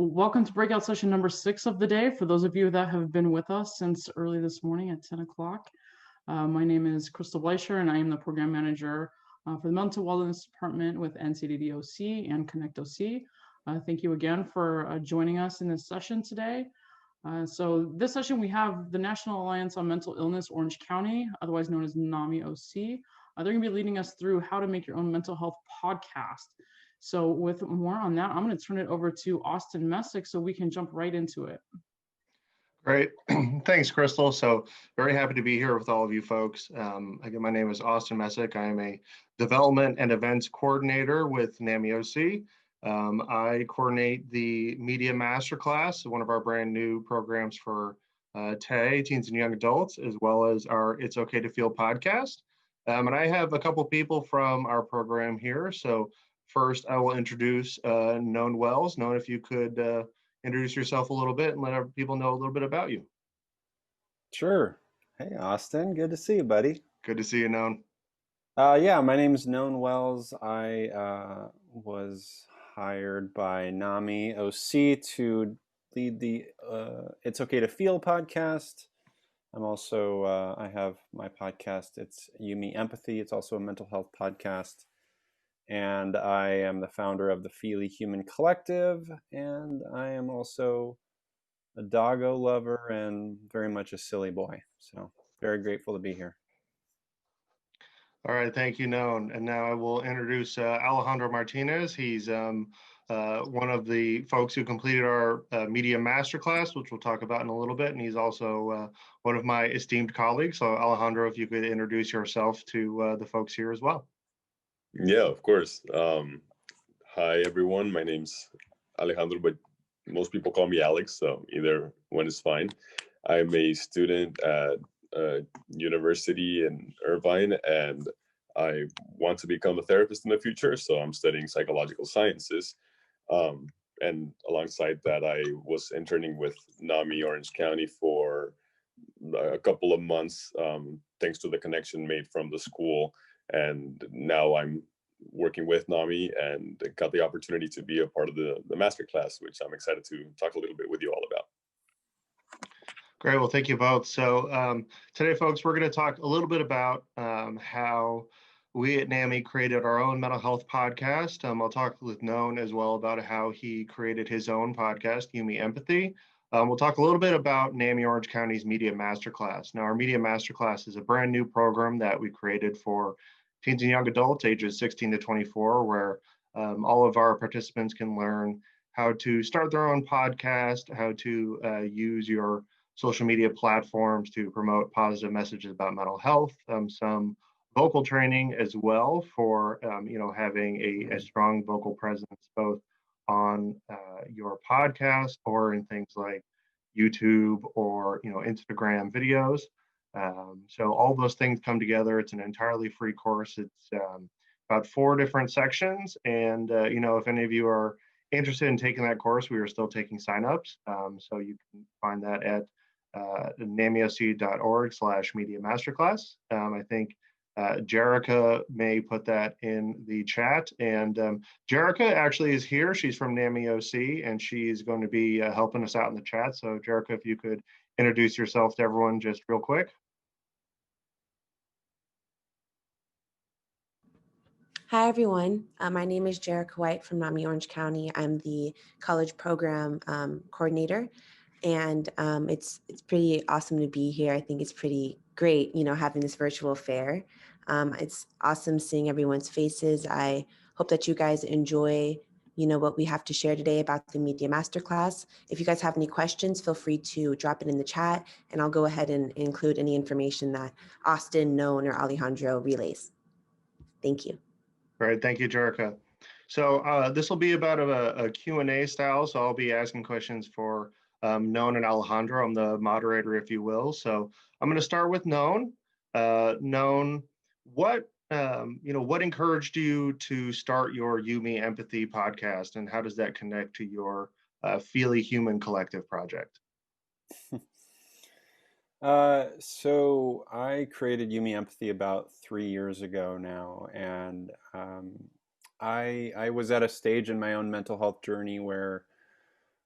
Welcome to breakout session number 6 of the day. For those of you that have been with us since early this morning at 10 o'clock, my name is Crystal Bleischer, and I am the program manager for the Mental Wellness Department with NAMI OC and Connect OC. Thank you again for joining us in this session today. So this session, we have the National Alliance on Mental Illness Orange County, otherwise known as NAMI OC. They're going to be leading us through how to make your own mental health podcast. So with more on that, I'm going to turn it over to Austin Messick so we can jump right into it. Great. Thanks, Crystal. So very happy to be here with all of you folks. Again, my name is Austin Messick. I am a development and events coordinator with NAMI OC. I coordinate the Media Masterclass, one of our brand new programs for teens and young adults, as well as our It's Okay to Feel podcast. And I have a couple people from our program here. So first, I will introduce Noan Wells. Noan, if you could introduce yourself a little bit and let our people know a little bit about you. Sure. Hey, Austin. Good to see you, buddy. Good to see you, Noan. Yeah, my name is Noan Wells. I was hired by NAMI OC to lead the It's Okay to Feel podcast. I'm also, I have my podcast. It's NAMI Empathy. It's also a mental health podcast. And I am the founder of the Feely Human Collective, and I am also a doggo lover and very much a silly boy. So very grateful to be here. All right, thank you, Noan. And now I will introduce Alejandro Martinez. He's one of the folks who completed our Media Masterclass, which we'll talk about in a little bit. And he's also one of my esteemed colleagues. So Alejandro, if you could introduce yourself to the folks here as well. Yeah, of course. Hi, everyone. My name's Alejandro, but most people call me Alex, so either one is fine. I'm a student at a university in Irvine, and I want to become a therapist in the future, so I'm studying psychological sciences. And alongside that, I was interning with NAMI Orange County for a couple of months, thanks to the connection made from the school. And now I'm working with NAMI and got the opportunity to be a part of the Masterclass, which I'm excited to talk a little bit with you all about. Great. Well, thank you both. So today, folks, we're going to talk a little bit about how we at NAMI created our own mental health podcast. I'll talk with Noan as well about how he created his own podcast, NAMI Empathy. We'll talk a little bit about NAMI Orange County's Media Masterclass. Now, our Media Masterclass is a brand new program that we created for teens and young adults ages 16 to 24, where all of our participants can learn how to start their own podcast, how to use your social media platforms to promote positive messages about mental health, some vocal training as well for having a strong vocal presence both on your podcast or in things like YouTube or Instagram videos. So all those things come together. It's an entirely free course. It's about 4 different sections, and if any of you are interested in taking that course, we are still taking signups. So you can find that at namioc.org/media masterclass. I think Jerica may put that in the chat, and Jerica actually is here. She's from NAMI OC, and she's going to be helping us out in the chat. So Jerica, if you could introduce yourself to everyone just real quick. Hi, everyone. My name is Jerica White from NAMI Orange County. I'm the college program coordinator, and it's pretty awesome to be here. I think it's pretty great, having this virtual fair. It's awesome seeing everyone's faces. I hope that you guys enjoy, what we have to share today about the Media Masterclass. If you guys have any questions, feel free to drop it in the chat, and I'll go ahead and include any information that Austin, Noan, or Alejandro relays. Thank you. Great, thank you, Jerica. So this will be about a Q&A style, so I'll be asking questions for Noan and Alejandro. I'm the moderator, if you will. So I'm going to start with Noan. Noan, what encouraged you to start your NAMI Empathy podcast, and how does that connect to your Feely Human Collective project? So I created NAMI Empathy about 3 years ago now, and I was at a stage in my own mental health journey where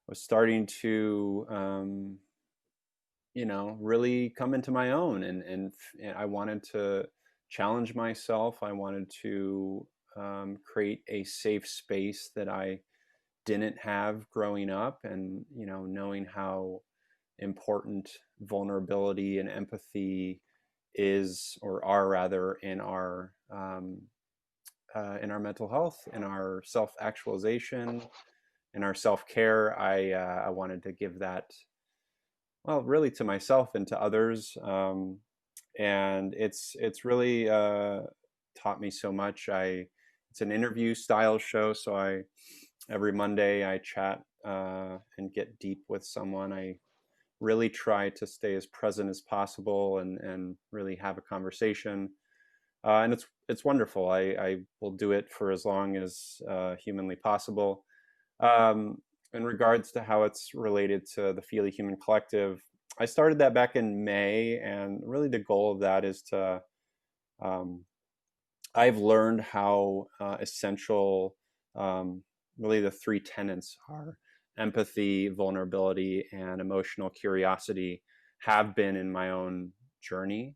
was starting to, really come into my own, and I wanted to challenge myself. I wanted to create a safe space that I didn't have growing up, and knowing how important vulnerability and empathy is, or are rather, in our mental health, in our self-actualization, in our self-care. I wanted to give that, well, really, to myself and to others, and it's really taught me so much. It's an interview style show, so every Monday I chat and get deep with someone. I really try to stay as present as possible and really have a conversation. And it's wonderful. I will do it for as long as humanly possible. In regards to how it's related to the Feely Human Collective, I started that back in May, and really the goal of that is to, I've learned how essential really the three tenets are: empathy, vulnerability, and emotional curiosity have been in my own journey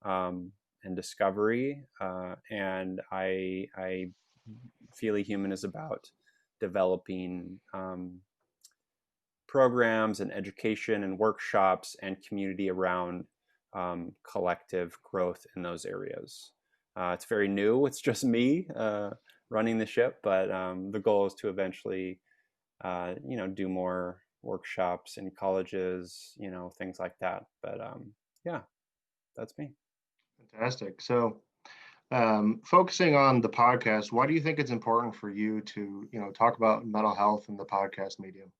and discovery. And I Feely Human is about developing programs and education and workshops and community around collective growth in those areas. It's very new. It's just me running the ship, but the goal is to eventually, do more workshops in colleges, things like that. But yeah, that's me. Fantastic. So, focusing on the podcast, why do you think it's important for you to, talk about mental health in the podcast medium?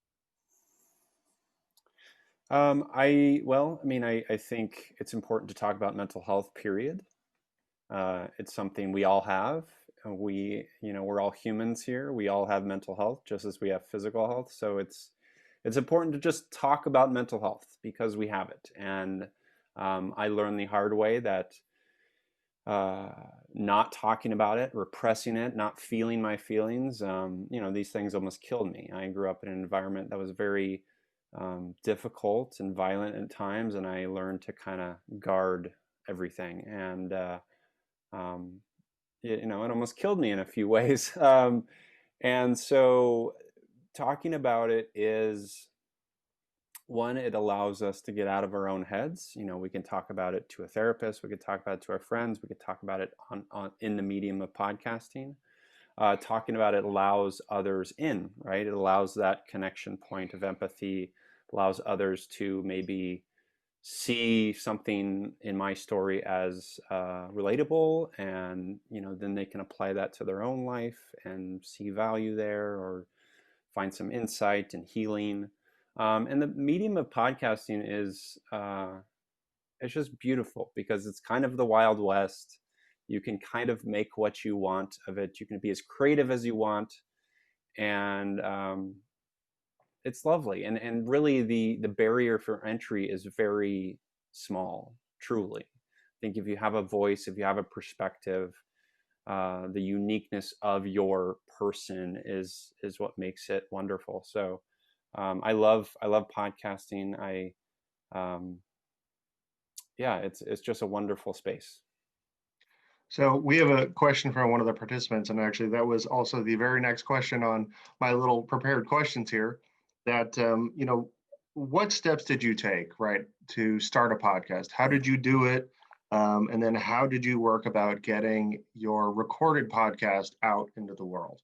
I think it's important to talk about mental health, period. It's something we all have. We're all humans here. We all have mental health, just as we have physical health. So it's important to just talk about mental health because we have it. And I learned the hard way that not talking about it, repressing it, not feeling my feelings, these things almost killed me. I grew up in an environment that was very difficult and violent at times, and I learned to kind of guard everything. And it almost killed me in a few ways. And so talking about it is, one, it allows us to get out of our own heads. We can talk about it to a therapist. We could talk about it to our friends. We could talk about it in the medium of podcasting. Talking about it allows others in, right? It allows that connection point of empathy, allows others to maybe see something in my story as relatable, and then they can apply that to their own life and see value there, or find some insight and healing. And the medium of podcasting is it's just beautiful because it's kind of the Wild West. You can kind of make what you want of it. You can be as creative as you want, and it's lovely. And really, the barrier for entry is very small. Truly, I think if you have a voice, if you have a perspective, the uniqueness of your person is what makes it wonderful. So I love podcasting. It's just a wonderful space. So we have a question from one of the participants, and actually that was also the very next question on my little prepared questions here. That what steps did you take, right, to start a podcast? How did you do it? And then how did you work about getting your recorded podcast out into the world?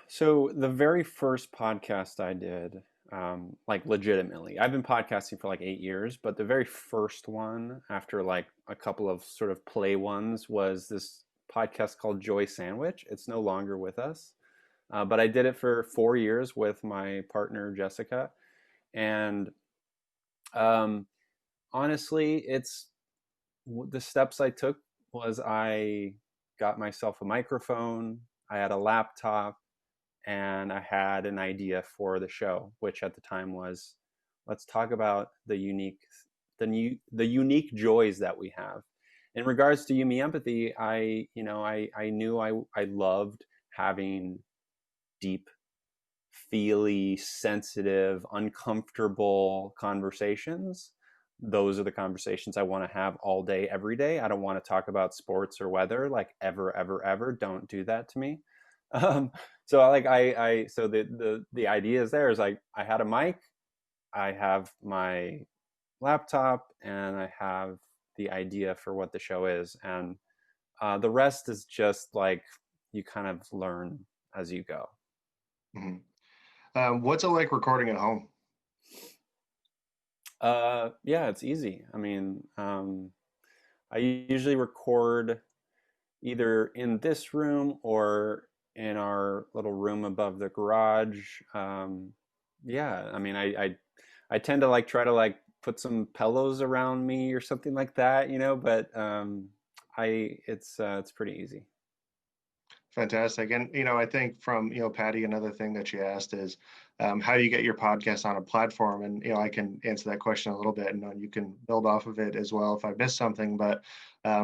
So the very first podcast I did, legitimately, I've been podcasting for 8 years, but the very first one, after a couple of sort of play ones, was this podcast called Joy Sandwich. It's no longer with us, but I did it for 4 years with my partner, Jessica. And honestly, the steps I took was I got myself a microphone, I had a laptop, and I had an idea for the show, which at the time was, let's talk about the unique joys that we have. In regards to Yumi Empathy, I knew I loved having deep feely, sensitive, uncomfortable conversations, those are the conversations I want to have all day, every day. I don't want to talk about sports or weather, like ever, ever, ever. Don't do that to me. So so the idea is there is like, I had a mic, I have my laptop, and I have the idea for what the show is. And the rest is just like, you kind of learn as you go. What's it like recording at home? Yeah, it's easy. I mean, I usually record either in this room or in our little room above the garage. Yeah, I mean, I tend to like try to like put some pillows around me or something like that, you know, but it's pretty easy. Fantastic. And, I think from, Patty, another thing that she asked is how do you get your podcast on a platform? And, I can answer that question a little bit, and you can build off of it as well if I missed something. But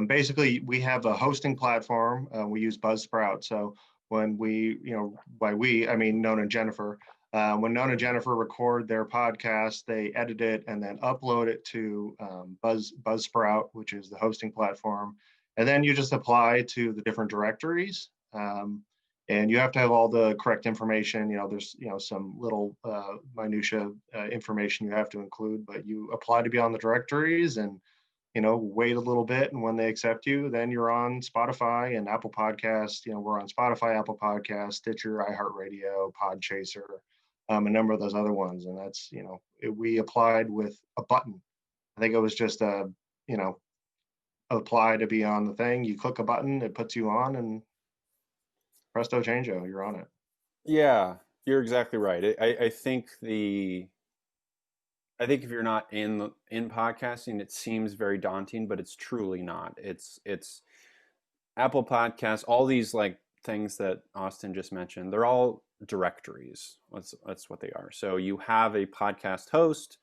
basically, we have a hosting platform. We use Buzzsprout. So when by we, I mean Nona and Jennifer, when Nona and Jennifer record their podcast, they edit it and then upload it to Buzzsprout, which is the hosting platform. And then you just apply to the different directories. And you have to have all the correct information. There's some little minutia information you have to include, but you apply to be on the directories and wait a little bit, and when they accept you, then you're on Spotify and Apple Podcasts. We're on Spotify, Apple Podcasts, Stitcher, iHeartRadio, Podchaser, a number of those other ones. And that's we applied with a button. I think it was just apply to be on the thing. You click a button, it puts you on, and presto changeo, you're on it. Yeah, you're exactly right. I think if you're not in podcasting, it seems very daunting, but it's truly not. It's Apple Podcasts, all these like things that Austin just mentioned, they're all directories. That's what they are. So you have a podcast host,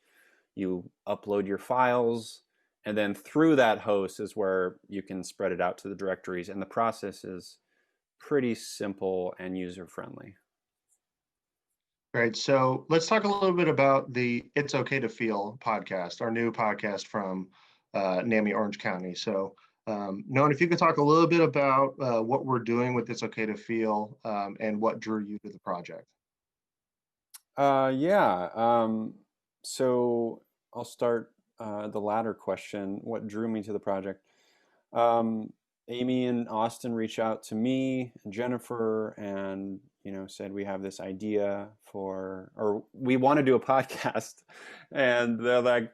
you upload your files, and then through that host is where you can spread it out to the directories. And the process is pretty simple and user-friendly. Great. So let's talk a little bit about the It's Okay to Feel podcast, our new podcast from NAMI Orange County. So Nona, if you could talk a little bit about what we're doing with It's Okay to Feel and what drew you to the project. Yeah. So I'll start the latter question. What drew me to the project? Amy and Austin reached out to me and Jennifer and, said we have this idea or we want to do a podcast. And they're like,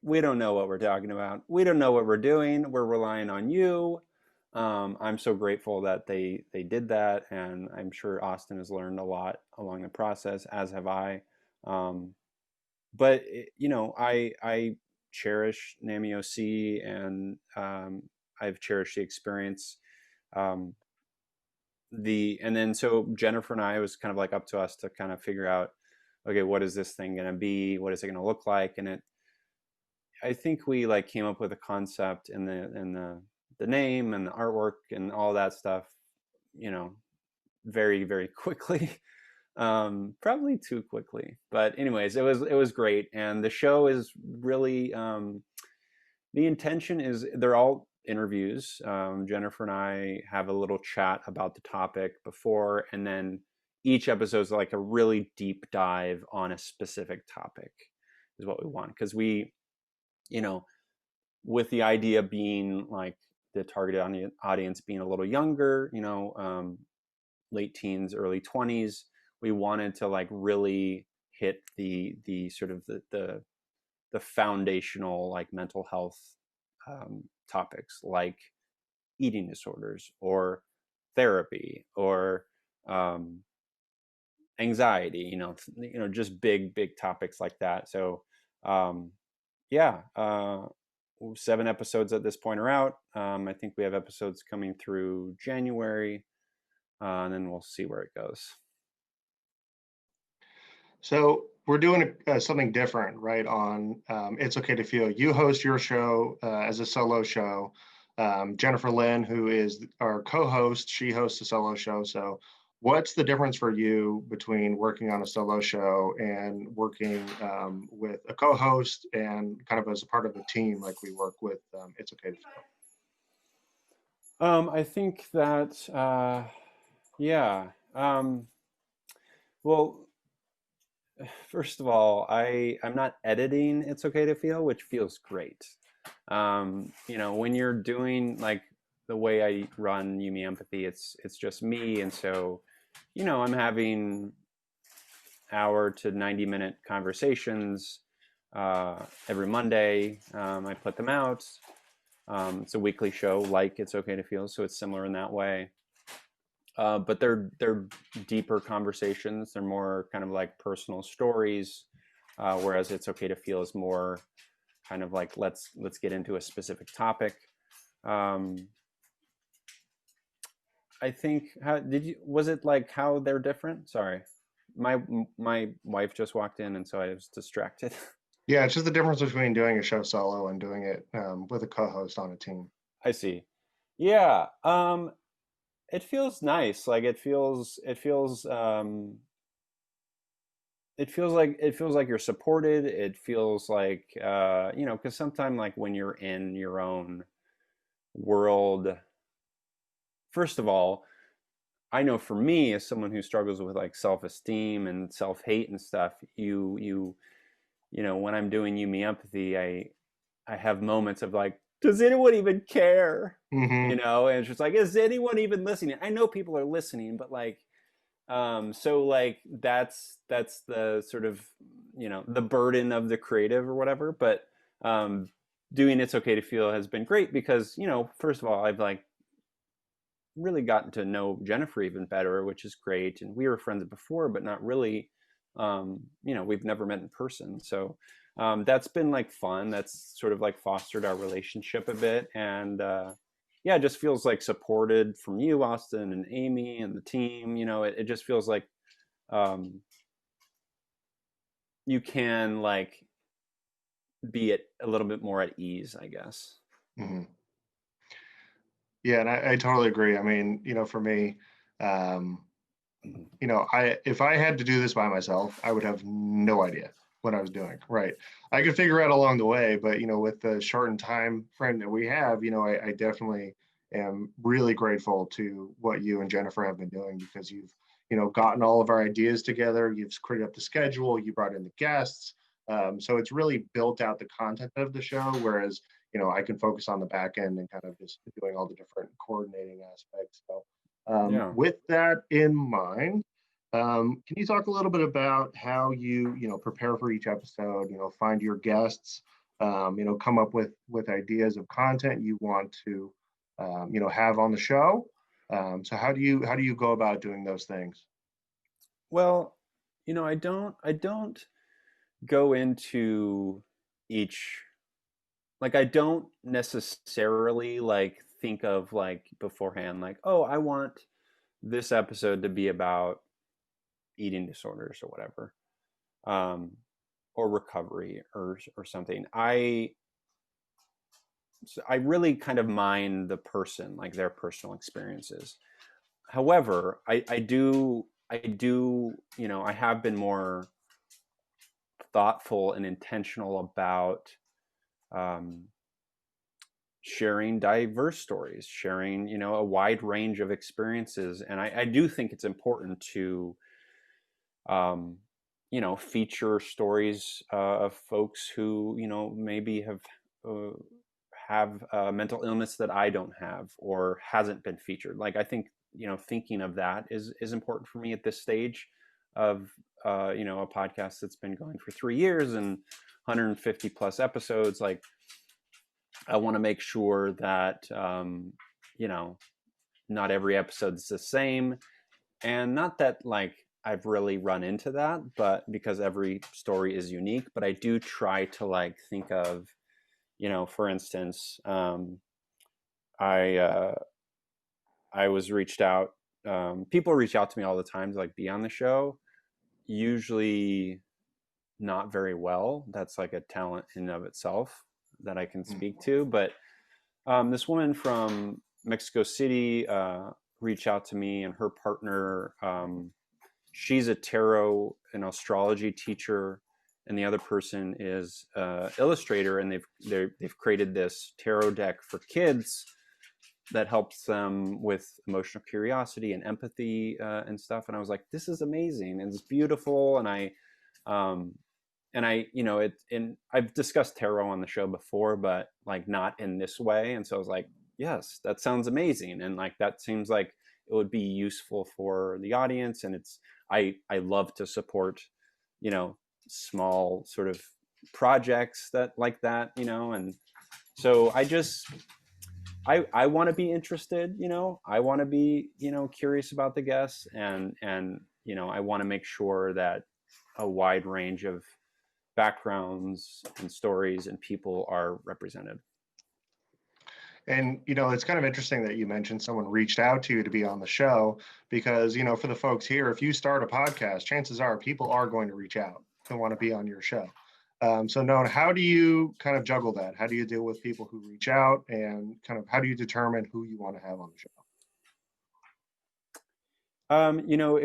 we don't know what we're talking about. We don't know what we're doing. We're relying on you. I'm so grateful that they did that. And I'm sure Austin has learned a lot along the process, as have I. But, I cherish NAMI OC and I've cherished the experience. So Jennifer and I, it was kind of like up to us to kind of figure out, okay, what is this thing going to be? What is it going to look like? And I think we like came up with a concept and the name and the artwork and all that stuff, very, very quickly. Probably too quickly, but anyways, it was great. And the show is really, the intention is they're all interviews. Jennifer and I have a little chat about the topic before, and then each episode is like a really deep dive on a specific topic is what we want. Because we, with the idea being like the target audience being a little younger, late teens, early 20s, we wanted to like really hit the sort of the foundational like mental health topics like eating disorders or therapy or anxiety, just big topics like that. So 7 episodes at this point are out. I think we have episodes coming through January, and then we'll see where it goes. So we're doing something different, right? On It's Okay to Feel. You host your show as a solo show. Jennifer Lynn, who is our co-host, she hosts a solo show. So what's the difference for you between working on a solo show and working with a co-host and kind of as a part of a team like we work with It's Okay to Fail? I think that, yeah. Well, first of all, I'm not editing It's Okay to Feel, which feels great. When you're doing like the way I run Yumi Empathy, it's just me, and so, I'm having hour to 90-minute conversations every Monday. I put them out. It's a weekly show, like It's Okay to Feel, so it's similar in that way. But they're deeper conversations. They're more kind of like personal stories, whereas It's Okay to Feel is more kind of like let's get into a specific topic. I think was it like how they're different? Sorry, my wife just walked in, and so I was distracted. Yeah, it's just the difference between doing a show solo and doing it with a co-host on a team. I see. Yeah. It feels nice. Like it feels like you're supported. It feels like, because sometimes like when you're in your own world, first of all, I know for me as someone who struggles with like self-esteem and self-hate and stuff, when I'm doing Yumi Empathy, I have moments of like, does anyone even care? Mm-hmm. And it's just like, is anyone even listening? I know people are listening, but like, so like that's the sort of, the burden of the creative or whatever. But doing It's Okay to Feel has been great because, first of all, I've like really gotten to know Jennifer even better, which is great. And we were friends before, but not really, we've never met in person. So that's been like fun. That's sort of like fostered our relationship a bit. And yeah, it just feels like supported from you, Austin, and Amy and the team. It just feels like you can like be a little bit more at ease, I guess. Mm-hmm. Yeah, and I totally agree. I mean, for me, if I had to do this by myself, I would have no idea what I was doing. Right. I could figure out along the way, but with the shortened time frame that we have, I definitely am really grateful to what you and Jennifer have been doing because you've, gotten all of our ideas together. You've created up the schedule. You brought in the guests. So it's really built out the content of the show, whereas I can focus on the back end and kind of just doing all the different coordinating aspects. So Yeah. with that in mind, can you talk a little bit about how you prepare for each episode, find your guests, come up with ideas of content you want to, have on the show? So how do you go about doing those things? Well, I don't go into each, like, I don't necessarily like think of like beforehand, like, oh, I want this episode to be about eating disorders or whatever, or recovery or something. I really kind of mind the person, like their personal experiences. However, I do, I have been more thoughtful and intentional about sharing diverse stories, sharing, a wide range of experiences. And I do think it's important to, feature stories of folks who, maybe have mental illness that I don't have or hasn't been featured. Like, I think, thinking of that is important for me at this stage of, a podcast that's been going for 3 years and 150 plus episodes. Like, I want to make sure that, not every episode is the same, and not that like I've really run into that, but because every story is unique. But I do try to like think of, for instance, I was reached out. People reach out to me all the time to like be on the show. Usually not very well. That's like a talent in and of itself that I can speak to. But this woman from Mexico City, reached out to me, and her partner, she's a tarot and astrology teacher, and the other person is illustrator, and they've created this tarot deck for kids that helps them with emotional curiosity and empathy and stuff. And I was like, this is amazing and it's beautiful. And I, you know, and I've discussed tarot on the show before, but like not in this way. And so I was like, yes, that sounds amazing. And like, that seems like it would be useful for the audience. And I love to support, you know, small sort of projects like that, you know. And so I want to be interested, you know, I want to be, you know, curious about the guests, and, you know, I want to make sure that a wide range of backgrounds and stories and people are represented. And, you know, it's kind of interesting that you mentioned someone reached out to you to be on the show, because, you know, for the folks here, if you start a podcast, chances are people are going to reach out and want to be on your show. So Noan, how do you kind of juggle that? How do you deal with people who reach out, and kind of how do you determine who you want to have on the show? You know,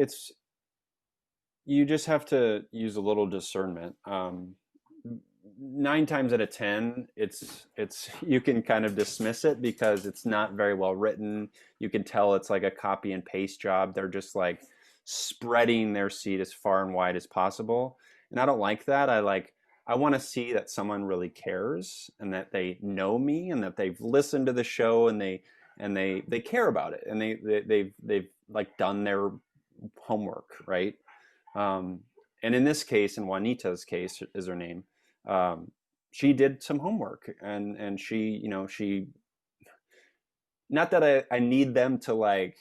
you just have to use a little discernment. 9 times out of 10, it's you can kind of dismiss it because it's not very well written. You can tell it's like a copy and paste job. They're just like spreading their seed as far and wide as possible. And I don't like that. I want to see that someone really cares, and that they know me, and that they've listened to the show, and they care about it, and they've like done their homework, right? And in this case, in Juanita's case is her name, she did some homework, and she, you know, not that I need them to like,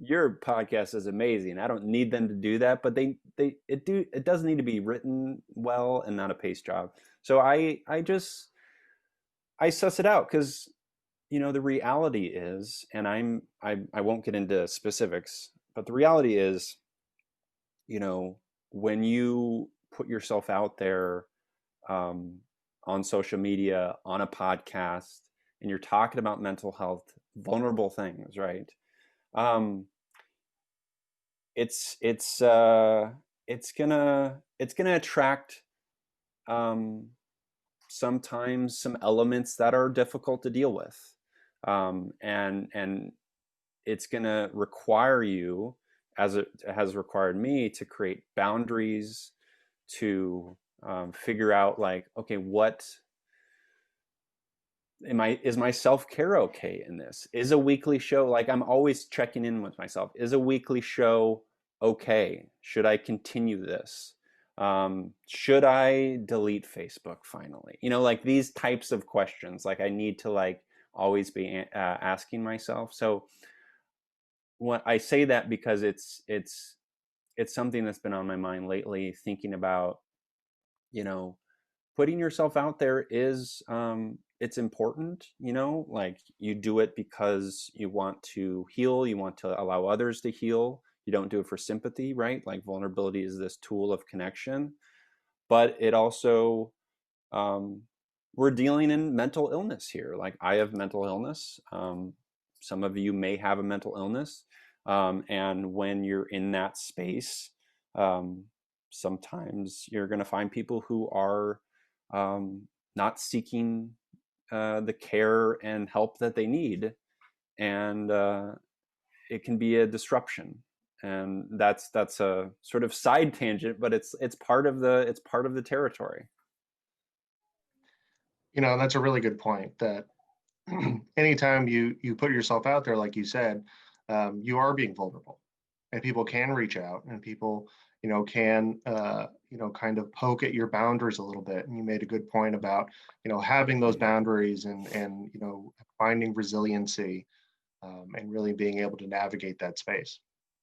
your podcast is amazing, I don't need them to do that, but it does need to be written well and not a paste job. So I suss it out, because, you know, the reality is, and I won't get into specifics, but the reality is, you know, when you put yourself out there on social media, on a podcast, and you're talking about mental health, vulnerable things, right? It's gonna attract sometimes some elements that are difficult to deal with, and it's gonna require you, as it has required me, to create boundaries, to figure out like, okay, what is my self-care okay in this? Is a weekly show, like, I'm always checking in with myself, is a weekly show okay? Should I continue this? Should I delete Facebook finally? You know, like these types of questions, like I need to like always be asking myself. So what I say that because it's something that's been on my mind lately, thinking about, you know, putting yourself out there is it's important, you know, like you do it because you want to heal, you want to allow others to heal. You don't do it for sympathy, right? Like vulnerability is this tool of connection, but it also, we're dealing in mental illness here. Like I have mental illness. Some of you may have a mental illness. And when you're in that space, sometimes you're going to find people who are not seeking the care and help that they need, and it can be a disruption. And that's a sort of side tangent, but it's part of the territory. You know, that's a really good point, that anytime you put yourself out there, like you said, you are being vulnerable, and people can reach out, and people, you know, can, you know, kind of poke at your boundaries a little bit. And you made a good point about, you know, having those boundaries, and you know, finding resiliency, and really being able to navigate that space.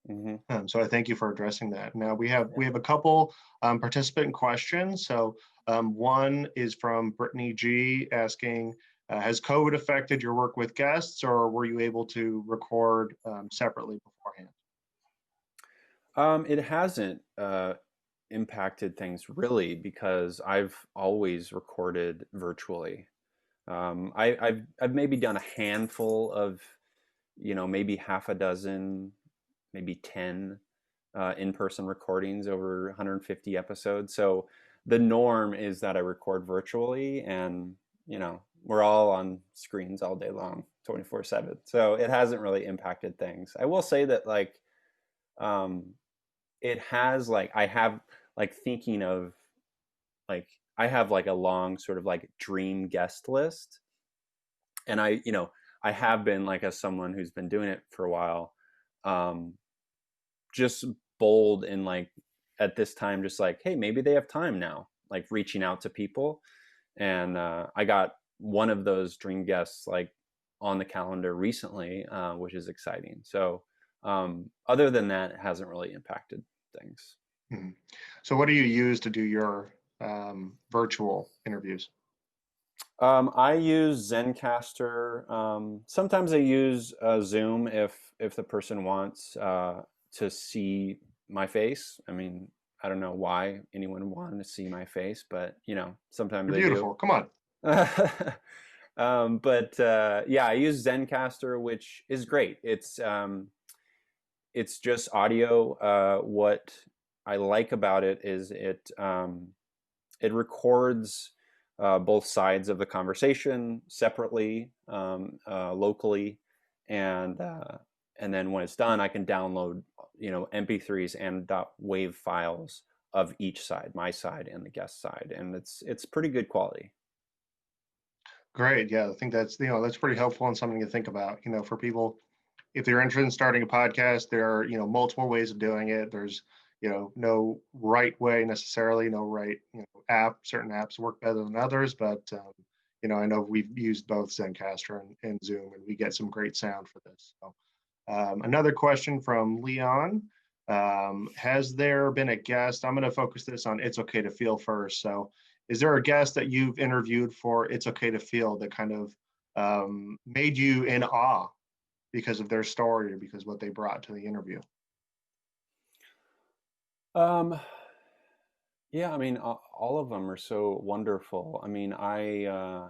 Mm-hmm. So I thank you for addressing that. Now we have a couple participant questions. So one is from Brittany G, asking, has COVID affected your work with guests, or were you able to record separately beforehand? It hasn't impacted things really, because I've always recorded virtually. I've maybe done a handful of maybe half a dozen, maybe 10 in-person recordings over 150 episodes. So the norm is that I record virtually, and we're all on screens all day long, 24/7. So it hasn't really impacted things. I will say that it has I have thinking of I have a long sort of dream guest list, and I have been as someone who's been doing it for a while, just bold and at this time just hey, maybe they have time now, reaching out to people. And I got one of those dream guests on the calendar recently, which is exciting. So other than that, it hasn't really impacted things. Mm-hmm. So what do you use to do your virtual interviews? I use Zencaster. Sometimes I use Zoom if the person wants to see my face. I mean, I don't know why anyone wanted to see my face, but sometimes You're they beautiful. do. Come on. Yeah, I use Zencaster, which is great. It's just audio. What I like about it is it records both sides of the conversation separately, locally, and then when it's done, I can download MP3s and .wav files of each side, my side and the guest side, and it's pretty good quality. Great. Yeah, I think that's that's pretty helpful and something to think about. For people, if they're interested in starting a podcast, there are multiple ways of doing it. There's no right way necessarily, no right app. Certain apps work better than others, but I know we've used both Zencaster and Zoom, and we get some great sound for this. So another question from Leon. Has there been a guest? I'm going to focus this on It's Okay to Feel first. So is there a guest that you've interviewed for It's Okay to Feel that kind of made you in awe because of their story or because what they brought to the interview? Yeah, I mean, all of them are so wonderful. I mean, I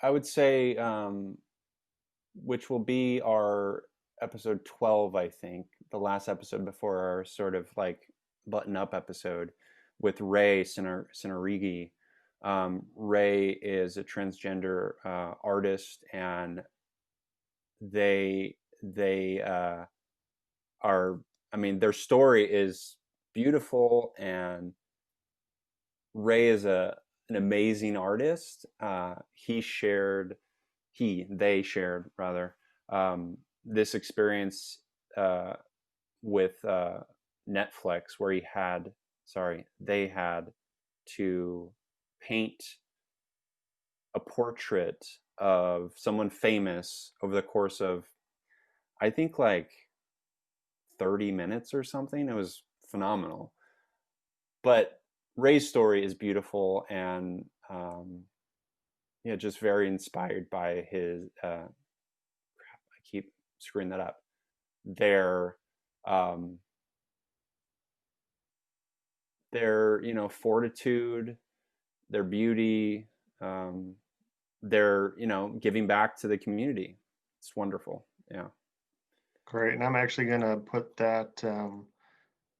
would say, which will be our episode 12, I think, the last episode before our sort of button up episode with Ray Sinarigi. Ray is a transgender artist, and they are, I mean, their story is beautiful, and Ray is an amazing artist. They shared rather this experience with Netflix, where they had to paint a portrait of someone famous over the course of, I think, 30 minutes or something. It was phenomenal. But Ray's story is beautiful, and just very inspired by his I keep screwing that up. Their fortitude, their beauty, their giving back to the community. It's wonderful. Yeah. Great. And I'm actually going to put that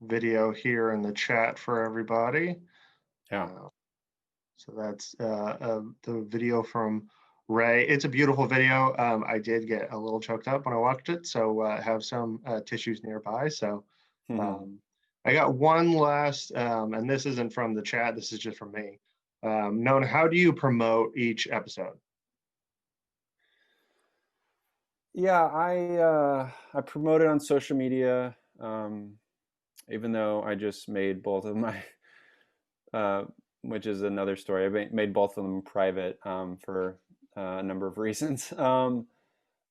video here in the chat for everybody. Yeah. So that's the video from Ray. It's a beautiful video. I did get a little choked up when I watched it, so have some tissues nearby. So I got one last, and this isn't from the chat. This is just from me. Nona, how do you promote each episode? Yeah, I promote it on social media, even though I just made both of my, which is another story. I made both of them private for a number of reasons.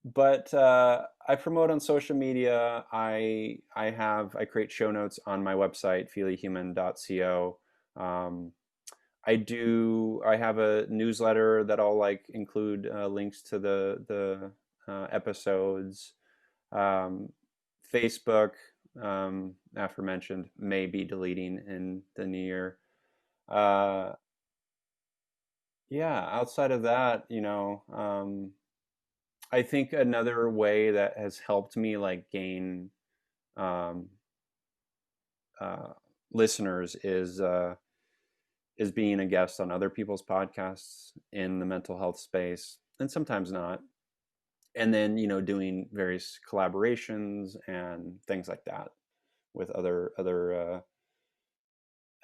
But I promote on social media. I create show notes on my website, feelyhuman.co. I have a newsletter that I'll include links to the episodes. Facebook, aforementioned, may be deleting in the new year. Yeah, outside of that, I think another way that has helped me like gain um, listeners is being a guest on other people's podcasts in the mental health space, and sometimes not. And then, doing various collaborations and things like that with other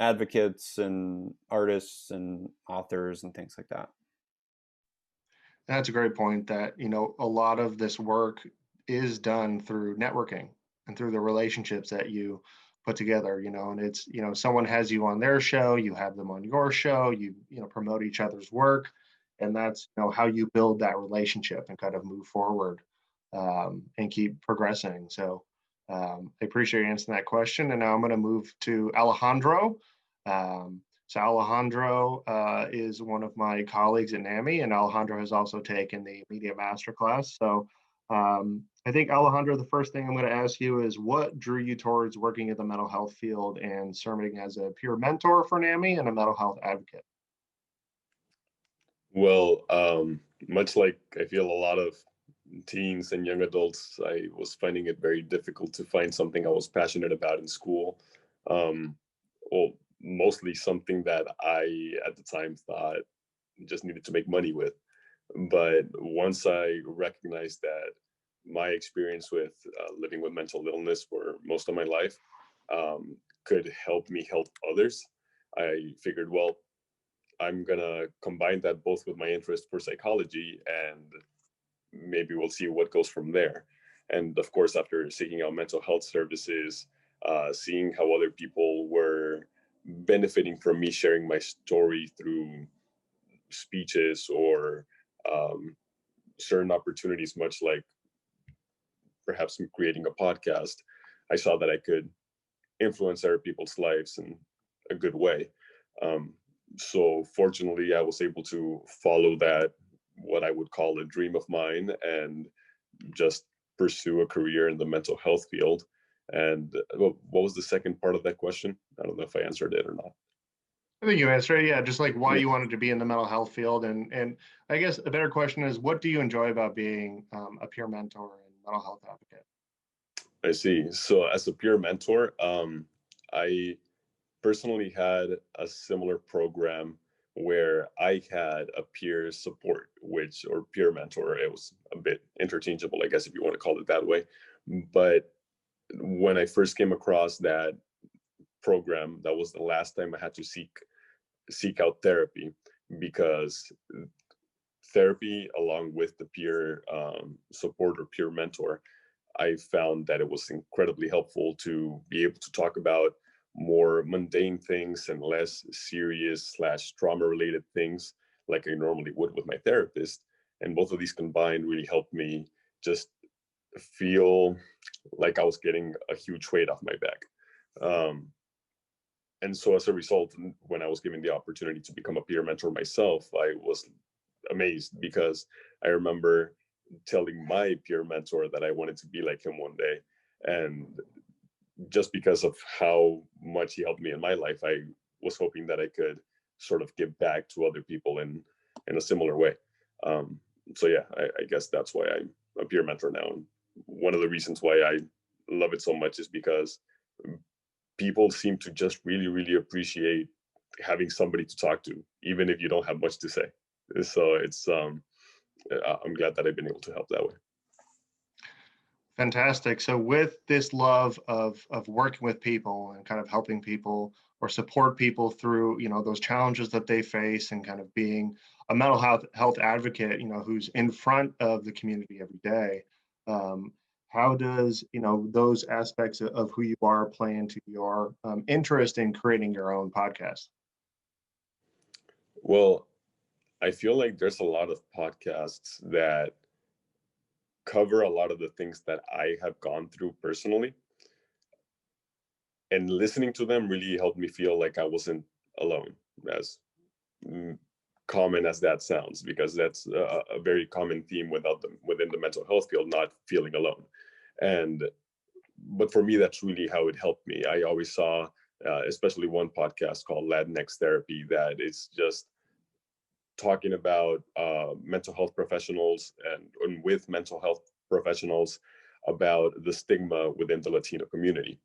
advocates and artists and authors and things like that. That's a great point that, a lot of this work is done through networking and through the relationships that you put together, and it's, someone has you on their show, you have them on your show, promote each other's work. And that's, how you build that relationship and kind of move forward and keep progressing. So I appreciate you answering that question. And now I'm going to move to Alejandro. So Alejandro is one of my colleagues at NAMI, and Alejandro has also taken the Media Masterclass. So I think, Alejandro, the first thing I'm going to ask you is what drew you towards working in the mental health field and serving as a peer mentor for NAMI and a mental health advocate? Well, much like I feel a lot of teens and young adults, I was finding it very difficult to find something I was passionate about in school. Well, mostly something that I, at the time, thought just needed to make money with. But once I recognized that my experience with living with mental illness for most of my life could help me help others, I figured, well, I'm going to combine that both with my interest for psychology, and maybe we'll see what goes from there. And of course, after seeking out mental health services, seeing how other people were benefiting from me sharing my story through speeches or certain opportunities, much like perhaps creating a podcast, I saw that I could influence other people's lives in a good way. So fortunately, I was able to follow that, what I would call a dream of mine, and just pursue a career in the mental health field. And what was the second part of that question? I don't know if I answered it or not. I think you answered it. Yeah, just like why you wanted to be in the mental health field. And I guess a better question is, what do you enjoy about being a peer mentor and mental health advocate? I see. So as a peer mentor, I personally had a similar program where I had a peer support, or peer mentor. It was a bit interchangeable, I guess, if you want to call it that way. But when I first came across that program, that was the last time I had to seek out therapy, because therapy, along with the peer support or peer mentor, I found that it was incredibly helpful to be able to talk about more mundane things and less serious / trauma related things like I normally would with my therapist. And both of these combined really helped me just feel like I was getting a huge weight off my back. And so as a result, when I was given the opportunity to become a peer mentor myself, I was amazed, because I remember telling my peer mentor that I wanted to be like him one day. And just because of how much he helped me in my life, I was hoping that I could sort of give back to other people in a similar way. So yeah, I guess that's why I'm a peer mentor now. And one of the reasons why I love it so much is because people seem to just really, really appreciate having somebody to talk to, even if you don't have much to say. So it's I'm glad that I've been able to help that way. Fantastic. So with this love of working with people and kind of helping people or support people through, those challenges that they face, and kind of being a mental health advocate, who's in front of the community every day, how does, those aspects of who you are play into your interest in creating your own podcast? Well, I feel like there's a lot of podcasts that cover a lot of the things that I have gone through personally. And listening to them really helped me feel like I wasn't alone, as common as that sounds, because that's a very common theme within the mental health field, not feeling alone. But for me, that's really how it helped me. I always saw, especially one podcast called Latinx Therapy, that is just talking about mental health professionals and with mental health professionals about the stigma within the Latino community.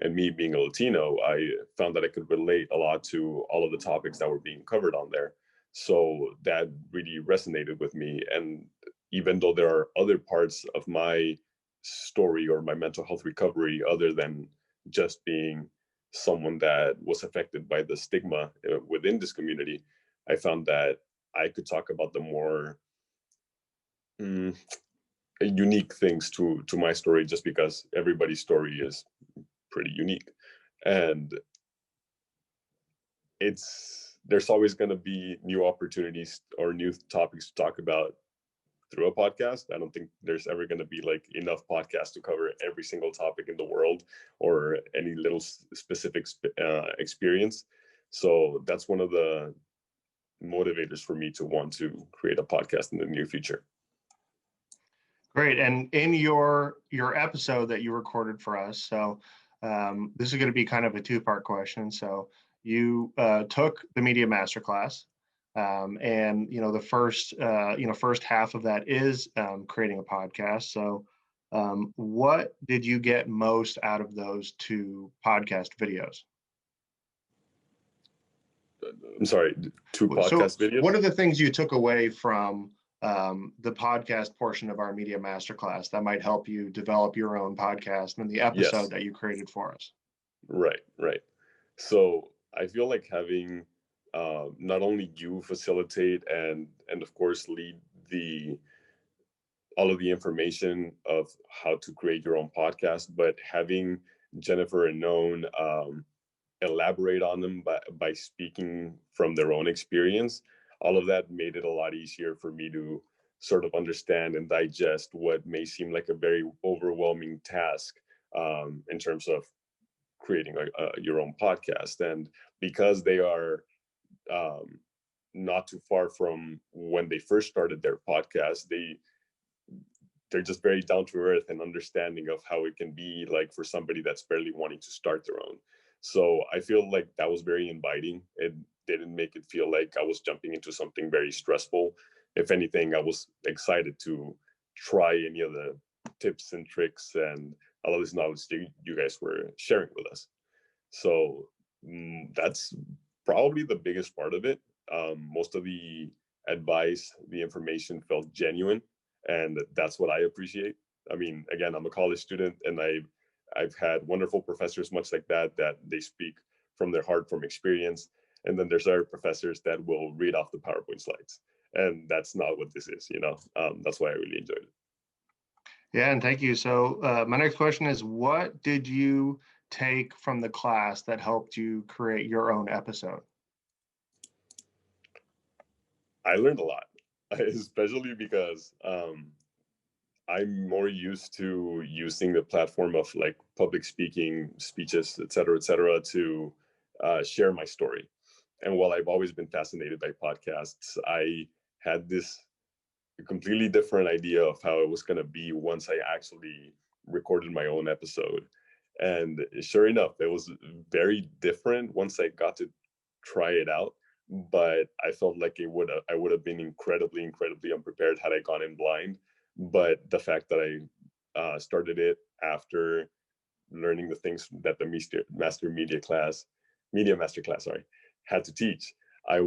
And me being a Latino, I found that I could relate a lot to all of the topics that were being covered on there. So that really resonated with me. And even though there are other parts of my story or my mental health recovery, other than just being someone that was affected by the stigma within this community, I found that I could talk about the more unique things to my story, just because everybody's story is pretty unique. And there's always going to be new opportunities or new topics to talk about through a podcast. I don't think there's ever going to be like enough podcasts to cover every single topic in the world or any little specific experience. So that's one of the motivators for me to want to create a podcast in the near future. Great. And in your episode that you recorded for us, so this is going to be kind of a two-part question. So you took the Media Masterclass, and the first half of that is creating a podcast. So what did you get most out of those two podcast videos? I'm sorry, two podcast videos? What are the things you took away from the podcast portion of our Media Masterclass that might help you develop your own podcast and the episode that you created for us? Right. So I feel like having not only you facilitate and of course lead all of the information of how to create your own podcast, but having Jennifer and Known elaborate on them by speaking from their own experience, all of that made it a lot easier for me to sort of understand and digest what may seem like a very overwhelming task in terms of creating your own podcast. And because they are not too far from when they first started their podcast, they're just very down to earth and understanding of how it can be like for somebody that's barely wanting to start their own. So I feel like that was very inviting. It didn't make it feel like I was jumping into something very stressful. If anything, I was excited to try any of the tips and tricks and all of this knowledge that you guys were sharing with us. So that's probably the biggest part of it. Most of the advice, the information felt genuine, and that's what I appreciate. I mean, again, I'm a college student, and I've had wonderful professors much like that they speak from their heart, from experience. And then there's other professors that will read off the PowerPoint slides. And that's not what this is, that's why I really enjoyed it. Yeah, and thank you. So my next question is, what did you take from the class that helped you create your own episode? I learned a lot, especially because I'm more used to using the platform of like public speaking, speeches, et cetera, to share my story. And while I've always been fascinated by podcasts, I had this completely different idea of how it was going to be once I actually recorded my own episode. And sure enough, it was very different once I got to try it out. But I felt like I would have been incredibly unprepared had I gone in blind. But the fact that I started it after learning the things that the Media Masterclass, had to teach, I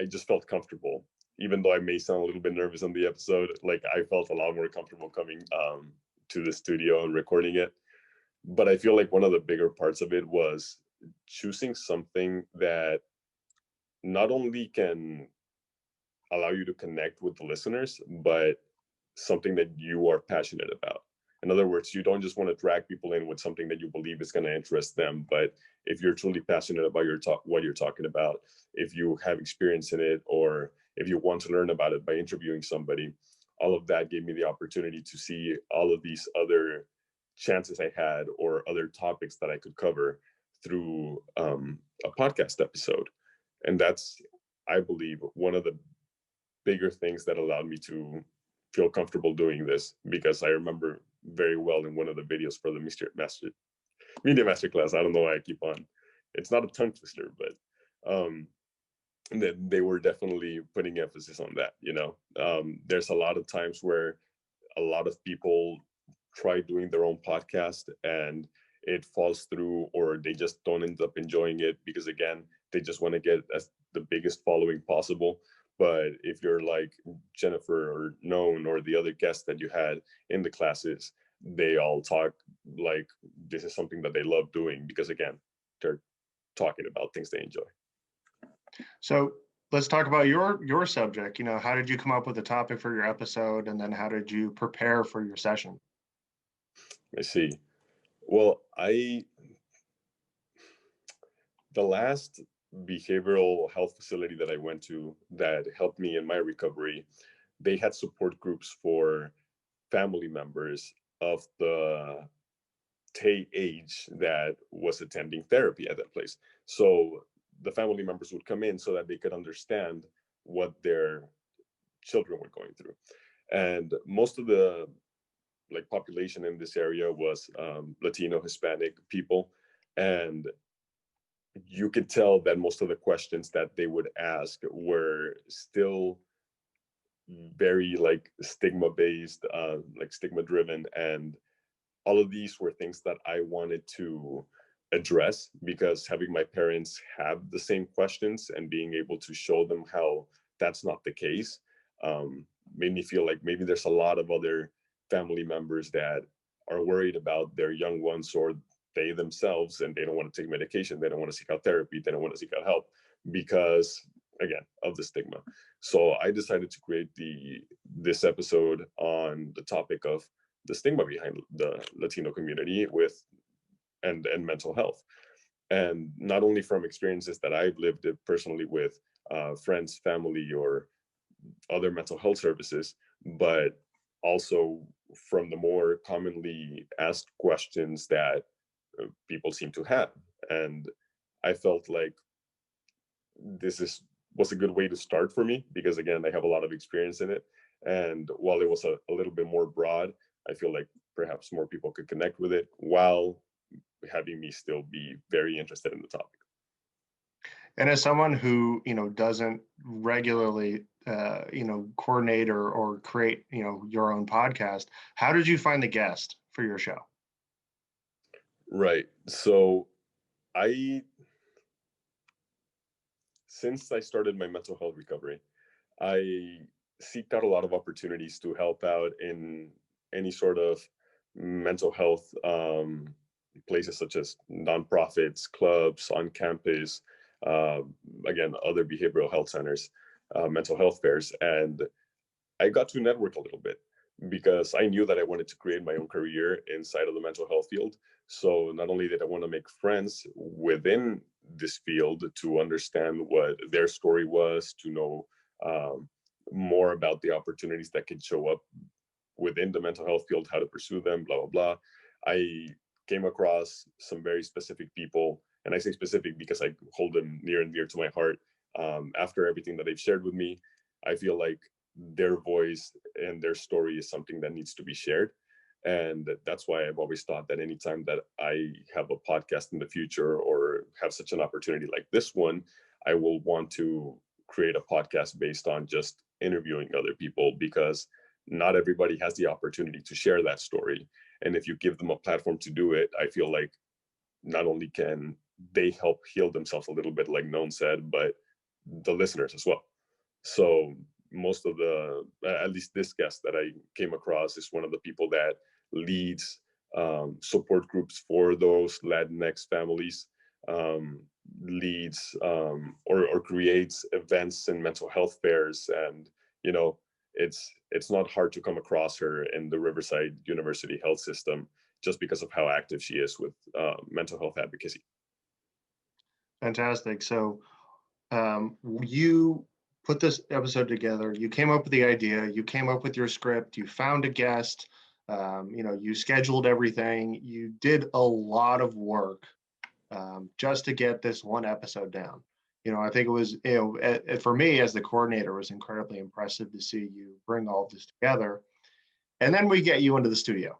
just felt comfortable. Even though I may sound a little bit nervous on the episode, like I felt a lot more comfortable coming to the studio and recording it. But I feel like one of the bigger parts of it was choosing something that not only can allow you to connect with the listeners, but something that you are passionate about. In other words, you don't just want to drag people in with something that you believe is going to interest them, but if you're truly passionate about what you're talking about, if you have experience in it, or if you want to learn about it by interviewing somebody, all of that gave me the opportunity to see all of these other chances I had or other topics that I could cover through a podcast episode. And that's, I believe, one of the bigger things that allowed me to feel comfortable doing this, because I remember very well in one of the videos for the Media Masterclass, I don't know why I keep on, it's not a tongue twister, but then they were definitely putting emphasis on that. There's a lot of times where a lot of people try doing their own podcast and it falls through, or they just don't end up enjoying it because, again, they just want to get as the biggest following possible. But if you're like Jennifer or Known or the other guests that you had in the classes, they all talk like this is something that they love doing because, again, they're talking about things they enjoy. So let's talk about your subject. How did you come up with the topic for your episode, and then how did you prepare for your session? I see. Well, the last behavioral health facility that I went to that helped me in my recovery, they had support groups for family members of the age that was attending therapy at that place. So the family members would come in so that they could understand what their children were going through. And most of the population in this area was Latino, Hispanic people. And you could tell that most of the questions that they would ask were still very stigma based, stigma driven. And all of these were things that I wanted to address, because having my parents have the same questions and being able to show them how that's not the case made me feel like maybe there's a lot of other family members that are worried about their young ones, or they themselves, and they don't want to take medication, they don't want to seek out therapy, they don't want to seek out help because, again, of the stigma. So I decided to create this episode on the topic of the stigma behind the Latino community and mental health. And not only from experiences that I've lived personally with friends, family, or other mental health services, but also from the more commonly asked questions that people seem to have. And I felt like was a good way to start for me because, again, I have a lot of experience in it. And while it was a little bit more broad, I feel like perhaps more people could connect with it while having me still be very interested in the topic. And as someone who, doesn't regularly, coordinate or create, your own podcast, how did you find the guest for your show? Right. So since I started my mental health recovery, I seeked out a lot of opportunities to help out in any sort of mental health places, such as nonprofits, clubs, on campus, again, other behavioral health centers, mental health fairs. And I got to network a little bit because I knew that I wanted to create my own career inside of the mental health field. So not only did I want to make friends within this field to understand what their story was, to know more about the opportunities that could show up within the mental health field, how to pursue them, blah, blah, blah. I came across some very specific people, and I say specific because I hold them near and dear to my heart. After everything that they've shared with me, I feel like their voice and their story is something that needs to be shared. And that's why I've always thought that anytime that I have a podcast in the future or have such an opportunity like this one, I will want to create a podcast based on just interviewing other people, because not everybody has the opportunity to share that story. And if you give them a platform to do it, I feel like not only can they help heal themselves a little bit, like Known said, but the listeners as well. So most of at least this guest that I came across is one of the people that leads support groups for those Latinx families, leads or creates events and mental health fairs. And, it's not hard to come across her in the Riverside University health system just because of how active she is with mental health advocacy. Fantastic. So you put this episode together, you came up with the idea, you came up with your script, you found a guest, you scheduled everything, you did a lot of work just to get this one episode down. I think it was, for me as the coordinator, it was incredibly impressive to see you bring all this together. And then we get you into the studio.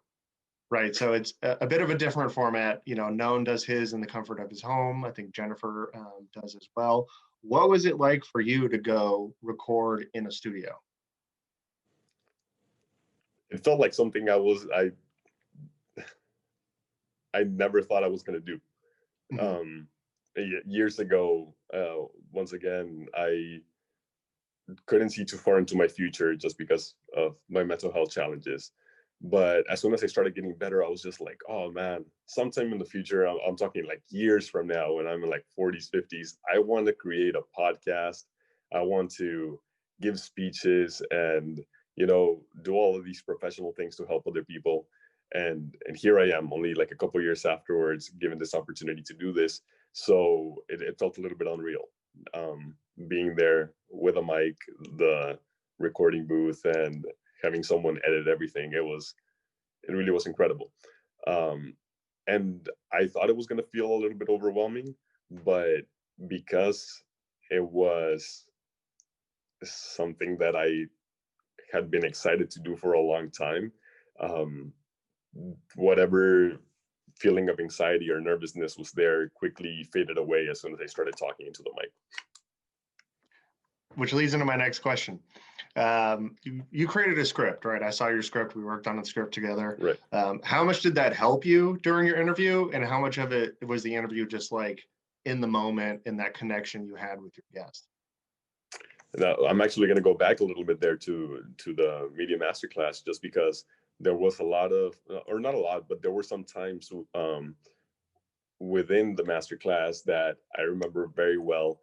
Right. So it's a bit of a different format. Known does his in the comfort of his home. I think Jennifer does as well. What was it like for you to go record in a studio? It felt like something I never thought I was going to do. Mhm. Years ago, once again, I couldn't see too far into my future just because of my mental health challenges. But as soon as I started getting better, I was just like, oh man, sometime in the future, I'm talking like years from now, when I'm in like 40s, 50s, I want to create a podcast. I want to give speeches and, do all of these professional things to help other people. And here I am, only like a couple of years afterwards, given this opportunity to do this. So it felt a little bit unreal. Being there with a mic, the recording booth, and having someone edit everything, it really was incredible. And I thought it was going to feel a little bit overwhelming, but because it was something that I had been excited to do for a long time, whatever feeling of anxiety or nervousness was there quickly faded away as soon as I started talking into the mic. Which leads into my next question. You created a script, right? I saw your script. We worked on the script together. Right. How much did that help you during your interview? And how much of it was the interview just like in the moment, in that connection you had with your guest? Now, I'm actually going to go back a little bit there to the media masterclass, just because there was a lot of, or not a lot, but there were some times within the masterclass that I remember very well.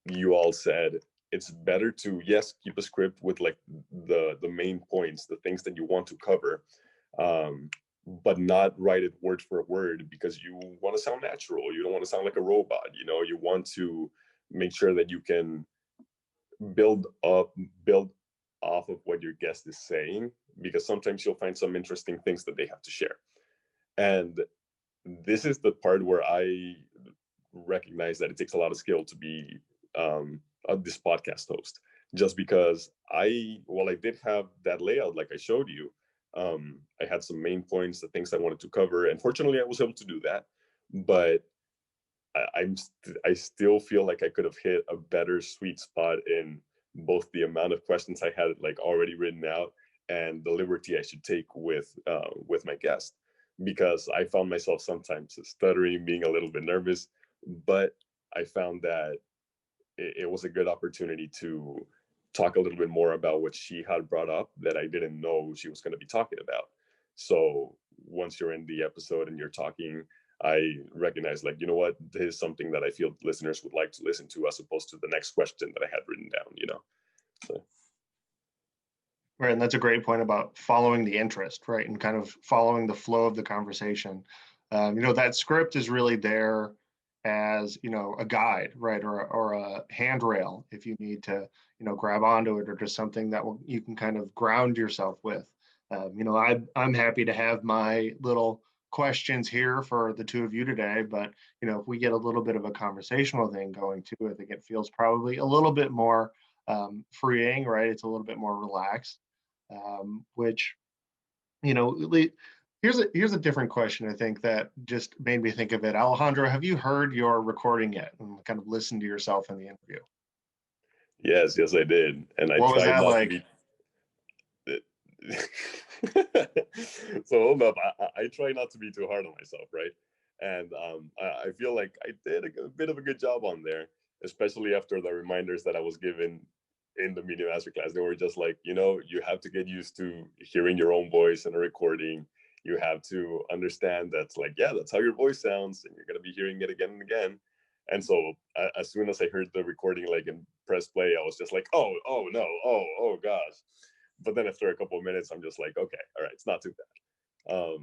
You all said it's better to, yes, keep a script with like the main points, the things that you want to cover, but not write it word for word, because you want to sound natural. You don't want to sound like a robot. You want to make sure that you can build off of what your guest is saying, because sometimes you'll find some interesting things that they have to share. And this is the part where I recognize that it takes a lot of skill to be this podcast host, just because while I did have that layout like I showed you, I had some main points, the things I wanted to cover, and fortunately I was able to do that. But I still feel like I could have hit a better sweet spot in both the amount of questions I had like already written out and the liberty I should take with my guest, because I found myself sometimes stuttering, being a little bit nervous, but I found that it was a good opportunity to talk a little bit more about what she had brought up that I didn't know she was going to be talking about. So once you're in the episode and you're talking, I recognize, like, you know what, this is something that I feel listeners would like to listen to, as opposed to the next question that I had written down, So. Right, and that's a great point about following the interest, right, and kind of following the flow of the conversation. That script is really there as, a guide, right, or a handrail if you need to, grab onto it, or just something that you can kind of ground yourself with. I'm happy to have my little questions here for the two of you today, but if we get a little bit of a conversational thing going too, I think it feels probably a little bit more freeing, right? It's a little bit more relaxed, which here's a different question, I think, that just made me think of it. Alejandro, have you heard your recording yet and kind of listened to yourself in the interview? Yes, I did, and I What was tried that not like? to be. So hold up, I try not to be too hard on myself, right? And I feel like I did a bit of a good job on there, especially after the reminders that I was given in the media masterclass. They were just like, you have to get used to hearing your own voice in a recording. You have to understand that's like, yeah, that's how your voice sounds, and you're gonna be hearing it again and again. And so as soon as I heard the recording, like, and press play, I was just like, oh no, oh gosh. But then after a couple of minutes, I'm just like, okay, all right, it's not too bad.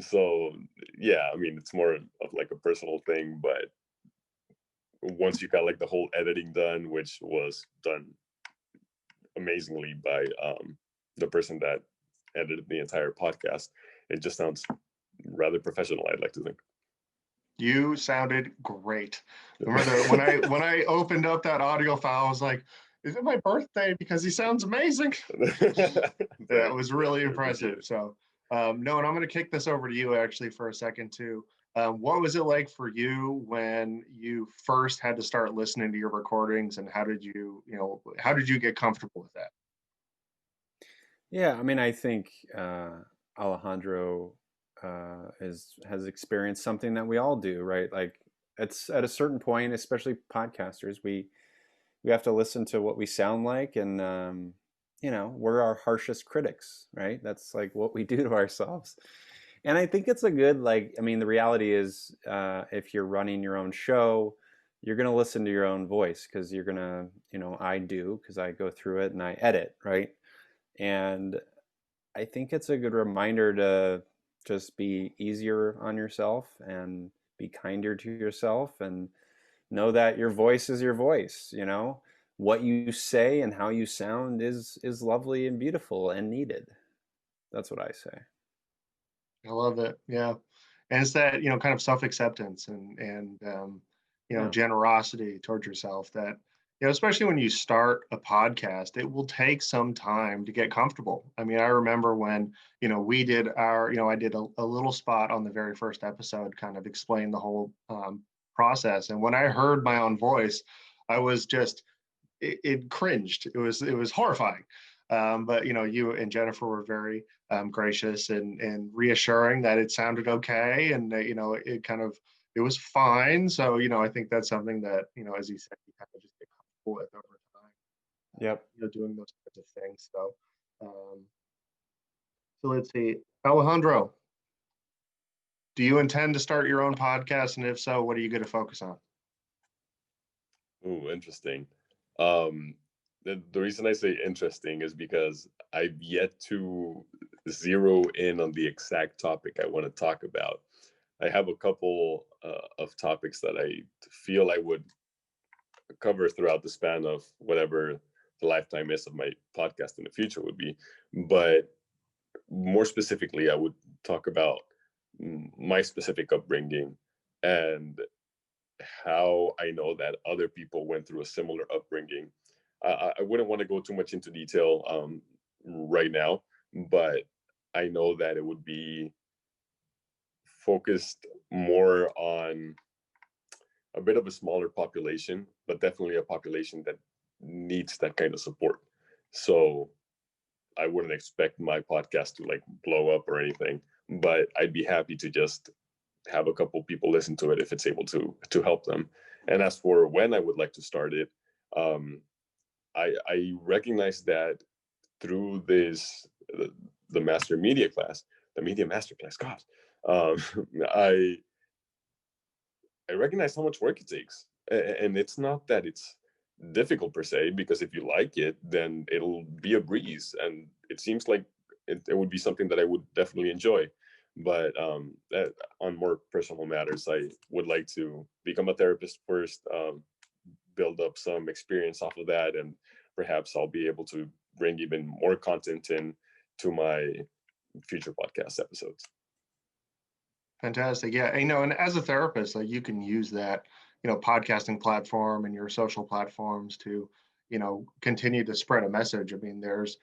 So yeah, I mean, it's more of like a personal thing, but once you got like the whole editing done, which was done amazingly by the person that edited the entire podcast, it just sounds rather professional, I'd like to think. You sounded great. Remember when I opened up that audio file, I was like, is it my birthday? Because he sounds amazing. That was really impressive. So, no, and I'm going to kick this over to you actually for a second too. What was it like for you when you first had to start listening to your recordings, and how did you get comfortable with that? Yeah, I mean, I think Alejandro has experienced something that we all do, right? Like it's at a certain point, especially podcasters, we have to listen to what we sound like, and we're our harshest critics, right? That's like what we do to ourselves. And I think it's a good, like, I mean, the reality is, if you're running your own show, you're going to listen to your own voice because you're going to, I do, because I go through it and I edit, right? And I think it's a good reminder to just be easier on yourself and be kinder to yourself, and know that your voice is your voice. What you say and how you sound is lovely and beautiful and needed. That's what I say. I love it. Yeah. And it's that, kind of self-acceptance and Yeah. generosity towards yourself that, especially when you start a podcast, it will take some time to get comfortable. I mean, I remember when, we did I did a little spot on the very first episode, kind of explain the whole process. And when I heard my own voice, I was just, it cringed. It was horrifying. But you and Jennifer were very gracious and reassuring that it sounded okay, and that it was fine. So I think that's something that as you said, you kind of just get comfortable with over time. Yep. Doing those kinds of things. So let's see, Alejandro, do you intend to start your own podcast, and if so, what are you going to focus on? Ooh, interesting. Um, the reason I say interesting is because I've yet to zero in on the exact topic I want to talk about. I have a couple of topics that I feel I would cover throughout the span of whatever the lifetime is of my podcast in the future would be. But more specifically, I would talk about my specific upbringing and how I know that other people went through a similar upbringing. I wouldn't want to go too much into detail right now, but I know that it would be focused more on a bit of a smaller population, but definitely a population that needs that kind of support. So I wouldn't expect my podcast to like blow up or anything, but I'd be happy to just have a couple people listen to it if it's able to help them. And as for when I would like to start it, I recognize that through the master media class, the media masterclass, God, um, I I recognize how much work it takes, and it's not that it's difficult per se, because if you like it, then it'll be a breeze, and it seems like it would be something that I would definitely enjoy. But on more personal matters, I would like to become a therapist first, build up some experience off of that, and perhaps I'll be able to bring even more content in to my future podcast episodes. Fantastic. Yeah. And as a therapist, like you can use that, podcasting platform and your social platforms to, continue to spread a message. I mean, there's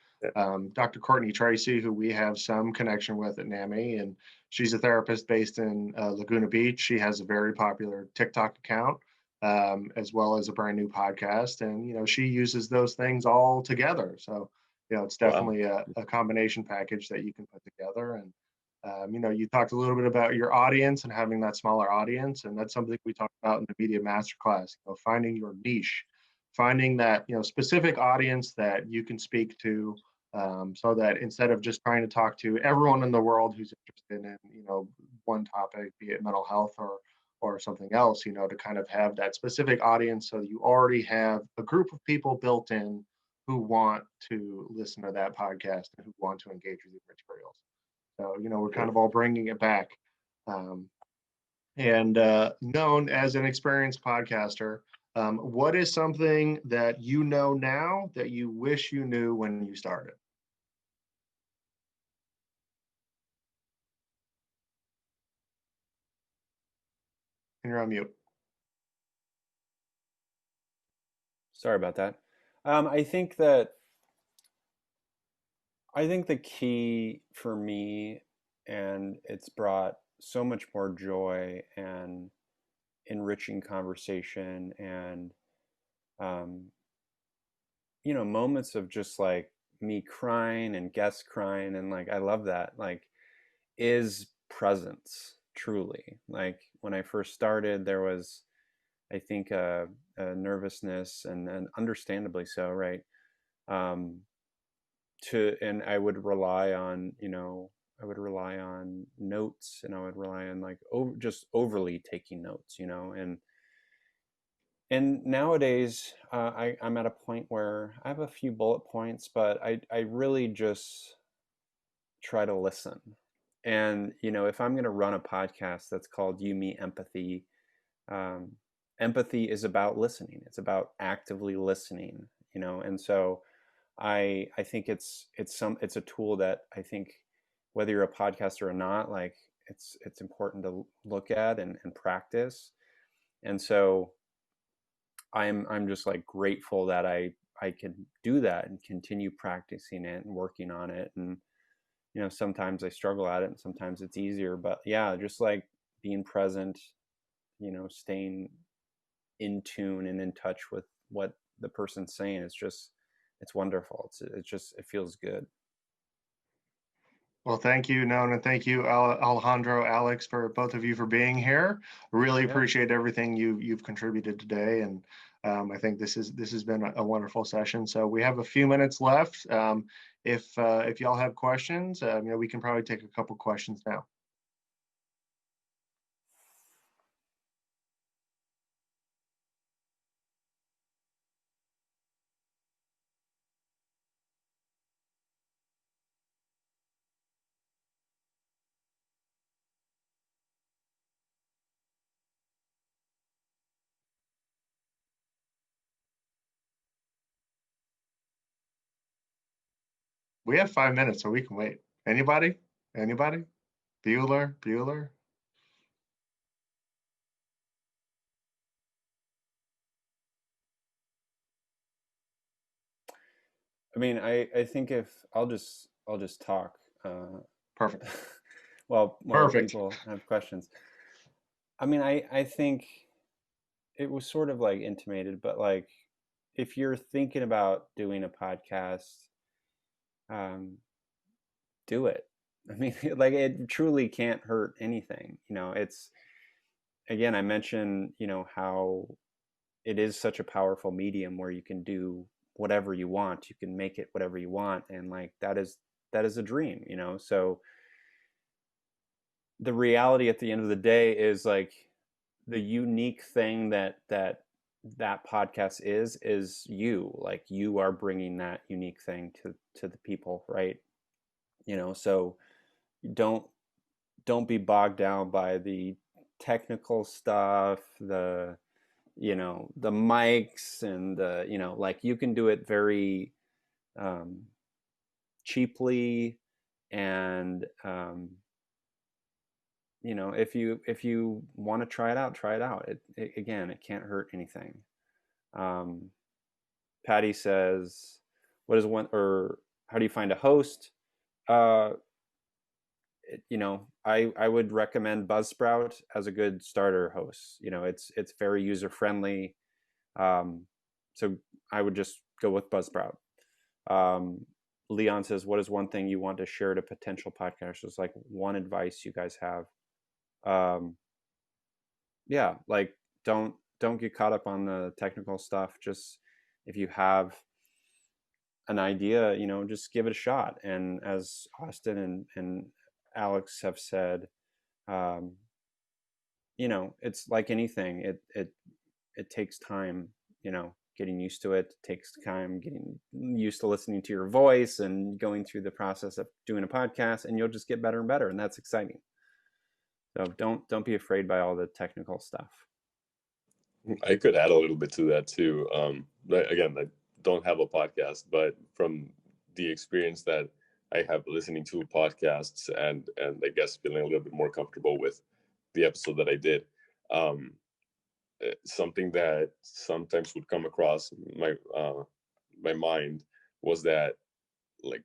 Dr. Courtney Tracy, who we have some connection with at NAMI, and she's a therapist based in Laguna Beach. She has a very popular TikTok account, as well as a brand new podcast. And, she uses those things all together. So, it's definitely a combination package that you can put together. And you talked a little bit about your audience and having that smaller audience, and that's something we talked about in the media masterclass. Finding your niche, finding that specific audience that you can speak to, so that instead of just trying to talk to everyone in the world who's interested in one topic, be it mental health or something else, to kind of have that specific audience, so you already have a group of people built in who want to listen to that podcast and who want to engage with your materials. So, we're kind of all bringing it back. And known as an experienced podcaster, what is something that you know now that you wish you knew when you started? And you're on mute. Sorry about that. I think the key for me, and it's brought so much more joy and enriching conversation and moments of just like me crying and guests crying, and like I love that, like, is presence. Truly, like when I first started, there was, I think, a nervousness, and understandably so, right? um and I would rely on, notes, and I would rely on like just overly taking notes, and nowadays, I'm at a point where I have a few bullet points, but I really just try to listen. And if I'm going to run a podcast that's called You Me Empathy, um, empathy is about listening. It's about actively listening, and so I think it's a tool that I think, whether you're a podcaster or not, like it's important to look at and practice. And so I'm just like grateful that I can do that and continue practicing it and working on it. And sometimes I struggle at it and sometimes it's easier, but yeah, just like being present, staying in tune and in touch with what the person's saying, it's wonderful. It feels good. Well, thank you, Nona. Thank you, Alejandro, Alex, for both of you for being here. Really Yeah. appreciate everything you've contributed today, and I think this has been a wonderful session. So we have a few minutes left. If y'all have questions, we can probably take a couple questions now. We have 5 minutes, so we can wait. Anybody? Anybody? Bueller? I mean, I think if I'll just talk. Perfect. While Perfect. people have questions. I mean, I think it was sort of like intimated, but like if you're thinking about doing a podcast, do it. I mean, like it truly can't hurt anything. It's, again, I mentioned, how it is such a powerful medium where you can do whatever you want. You can make it whatever you want. And like, that is a dream, so the reality at the end of the day is like the unique thing that podcast is you. Like, you are bringing that unique thing to the people, right? So don't be bogged down by the technical stuff, the the mics, and like, you can do it very cheaply. And if you want to try it out, again, it can't hurt anything. Patty says, what is one, or how do you find a host? I would recommend Buzzsprout as a good starter host. It's very user friendly. So I would just go with Buzzsprout. Leon says, what is one thing you want to share to potential podcasters? Like, one advice you guys have. Yeah, like, don't get caught up on the technical stuff. Just, if you have an idea, just give it a shot. And as Austin and Alex have said, it's like anything. It takes time, getting used to it. It takes time getting used to listening to your voice and going through the process of doing a podcast, and you'll just get better and better, and that's exciting. So don't be afraid by all the technical stuff. I could add a little bit to that too. Again, I don't have a podcast, but from the experience that I have listening to podcasts, and I guess feeling a little bit more comfortable with the episode that I did, something that sometimes would come across my mind was that, like,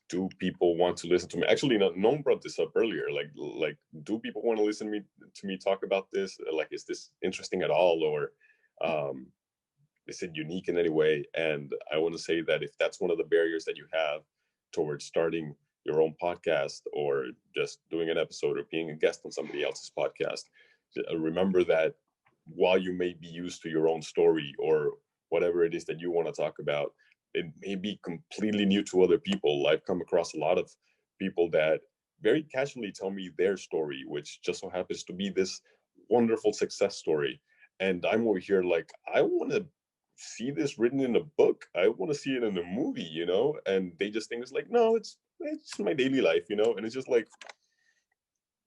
do people want to listen to me? Actually, no one brought this up earlier. Like, do people want to listen to me talk about this? Like, is this interesting at all, or is it unique in any way? And I want to say that if that's one of the barriers that you have towards starting your own podcast, or just doing an episode, or being a guest on somebody else's podcast, remember that while you may be used to your own story or whatever it is that you want to talk about, it may be completely new to other people. I've come across a lot of people that very casually tell me their story, which just so happens to be this wonderful success story. And I'm over here like, I want to see this written in a book. I want to see it in a movie, you know? And they just think it's like, no, it's my daily life, you know? And it's just like,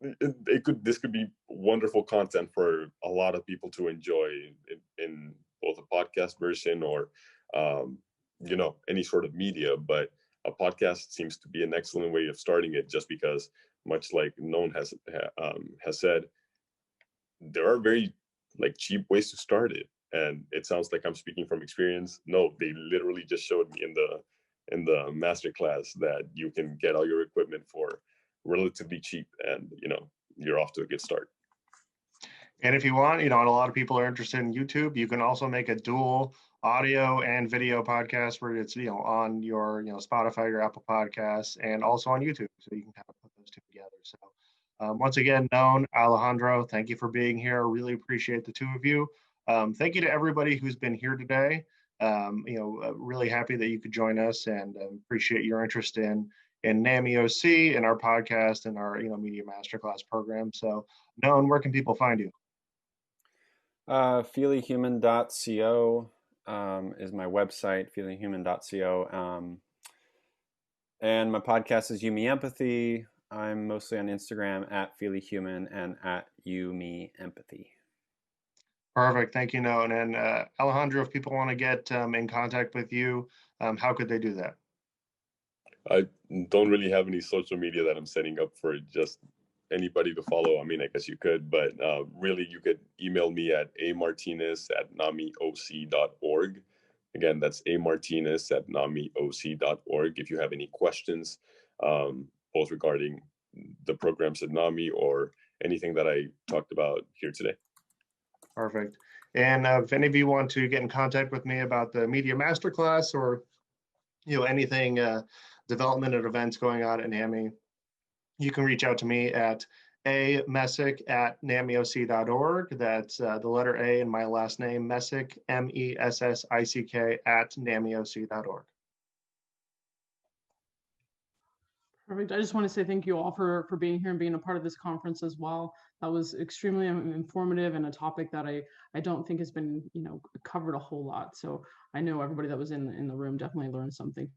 this could be wonderful content for a lot of people to enjoy in both a podcast version or, you know, any sort of media. But a podcast seems to be an excellent way of starting it, just because, much like Known has said, there are very like cheap ways to start it. And it sounds like I'm speaking from experience. No, they literally just showed me in the masterclass that you can get all your equipment for relatively cheap, and you know, you're off to a good start. And if you want, you know, and a lot of people are interested in YouTube, you can also make a dual audio and video podcast where it's, you know, on your, you know, Spotify, your Apple Podcasts, and also on YouTube. So you can kind of put those two together. So once again, Known, Alejandro, thank you for being here. Really appreciate the two of you. Thank you to everybody who's been here today. You know, really happy that you could join us, and appreciate your interest in NAMI OC, in our podcast, and our, you know, Media Masterclass program. So, Known, where can people find you? Feelyhuman.co is my website, feelyhuman.co. And my podcast is You Me Empathy. I'm mostly on Instagram at feelyhuman and at You Me Empathy. Perfect. Thank you, Known. And Alejandro, if people want to get in contact with you, how could they do that? I don't really have any social media that I'm setting up for just anybody to follow. I mean, I guess you could, but really you could email me at amartinez@namioc.org. Again, that's amartinez@namioc.org if you have any questions, both regarding the programs at NAMI or anything that I talked about here today. Perfect. And if any of you want to get in contact with me about the Media Masterclass, or, you know, anything development and events going on at NAMI, you can reach out to me at amessick@namioc.org. That's the letter A in my last name, Messick, MESSICK, @namioc.org. Perfect. I just want to say thank you all for being here and being a part of this conference as well. That was extremely informative, and a topic that I don't think has been, you know, covered a whole lot. So I know everybody that was in the room definitely learned something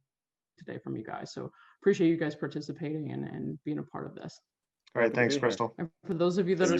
today from you guys. So appreciate you guys participating and being a part of this. All right. Thanks, Crystal. And for those of you that are still